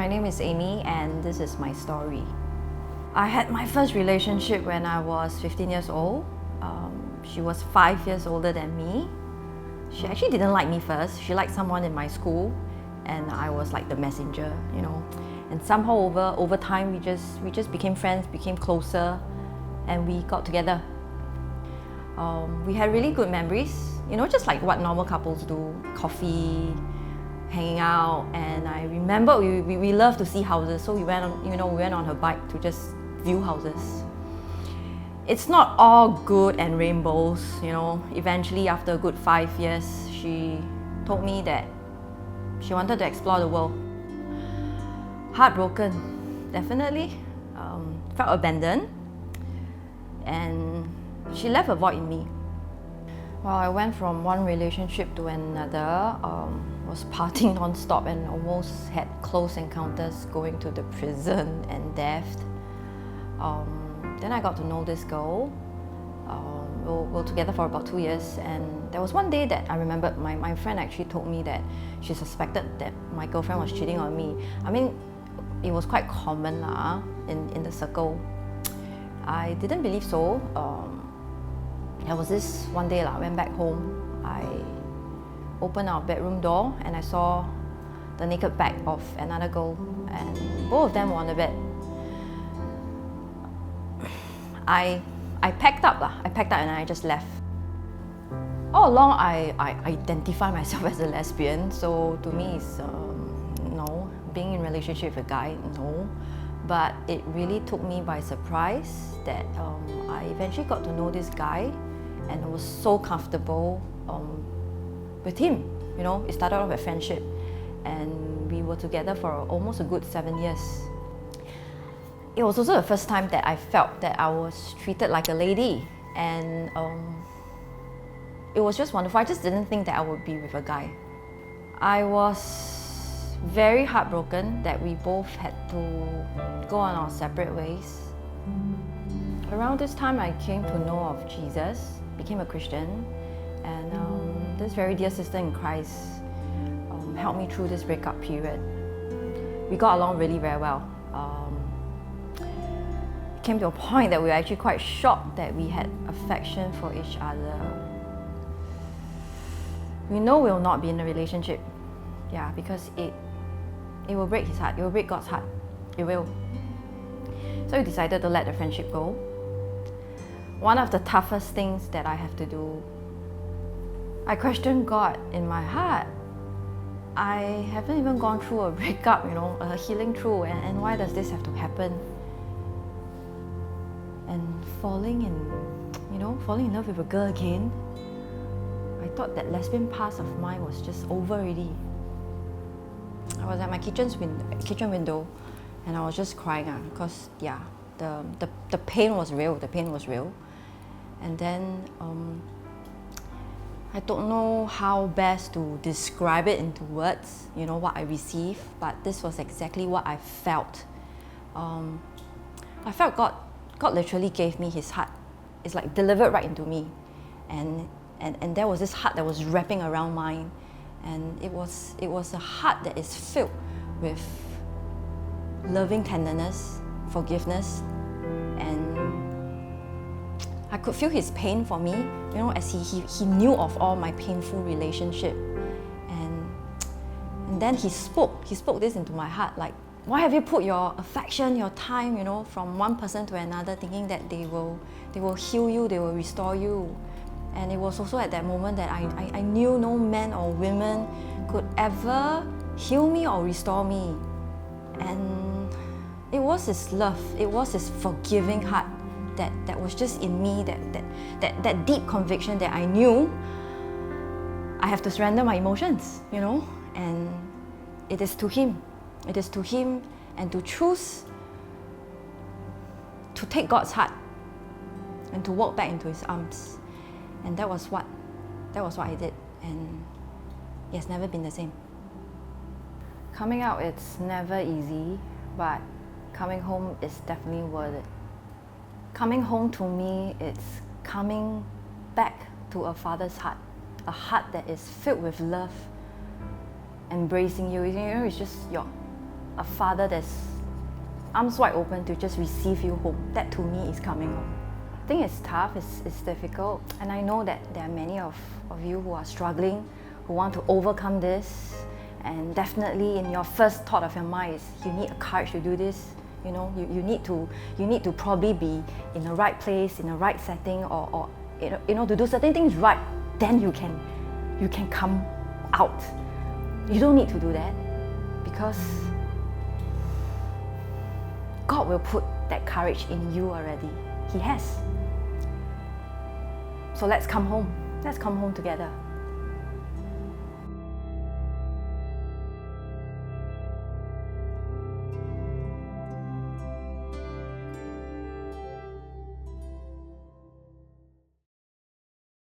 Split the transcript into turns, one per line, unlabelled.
my name is Amy and this is my story. I had my first relationship when I was 15 years old. She was 5 years older than me. She actually didn't like me first. She liked someone in my school and I was like the messenger, you know. And somehow over time we just became friends, became closer, and we got together. We had really good memories, you know, just like what normal couples do. Coffee, hanging out, and I remember we loved to see houses, so we went on her bike to just view houses. It's not all good and rainbows, you know. Eventually, after a good 5 years, she told me that she wanted to explore the world. Heartbroken, definitely. Felt abandoned, and she left a void in me. Well, I went from one relationship to another, was partying non-stop and almost had close encounters going to the prison and death. Then I got to know this girl. We were together for about 2 years, and there was one day that I remembered my friend actually told me that she suspected that my girlfriend was cheating on me. I mean, it was quite common in the circle. I didn't believe so. There was this one day I went back home. I opened our bedroom door and I saw the naked back of another girl, and both of them were on the bed. I packed up and I just left. All along I identify myself as a lesbian, so to me it's no. Being in a relationship with a guy, no. But it really took me by surprise that I eventually got to know this guy, and I was so comfortable with him. You know, it started off a friendship, and we were together for almost a good 7 years. It was also the first time that I felt that I was treated like a lady, and it was just wonderful. I just didn't think that I would be with a guy. I was very heartbroken that we both had to go on our separate ways. Around this time, I came to know of Jesus, became a Christian, and this very dear sister in Christ helped me through this breakup period. We got along really very well. It came to a point that we were actually quite shocked that we had affection for each other. We know we will not be in a relationship, because it will break his heart, it will break God's heart, it will. So we decided to let the friendship go. One of the toughest things that I have to do, I questioned God in my heart. I haven't even gone through a breakup, you know, a healing through, and why does this have to happen? And falling in love with a girl again. I thought that lesbian past of mine was just over already. I was at my kitchen window, and I was just crying because the pain was real. The pain was real, and then I don't know how best to describe it into words. You know what I received, but this was exactly what I felt. I felt God literally gave me His heart. It's like delivered right into me, and there was this heart that was wrapping around mine, and it was a heart that is filled with loving tenderness, forgiveness, and I could feel His pain for me, you know, as he knew of all my painful relationship, and then He spoke this into my heart, like, why have you put your affection, your time, you know, from one person to another, thinking that they will heal you, they will restore you? And it was also at that moment that I knew no man or women could ever heal me or restore me. And it was His love, it was His forgiving heart that was just in me, that deep conviction that I knew I have to surrender my emotions, you know, and it is to Him. It is to Him, and to choose to take God's heart and to walk back into His arms. And that was what I did, and it has never been the same. Coming out, it's never easy, but coming home is definitely worth it. Coming home to me, it's coming back to a father's heart, a heart that is filled with love, embracing you. You know, it's just a father that's arms wide open to just receive you home. That to me is coming home. I think it's tough, it's difficult, and I know that there are many of you who are struggling, who want to overcome this, and definitely in your first thought of your mind is you need a courage to do this. You know, you need to probably be in the right place, in the right setting, or you know, to do certain things right, then you can come out. You don't need to do that, because God will put that courage in you already. He has. So let's come home. Let's come home together.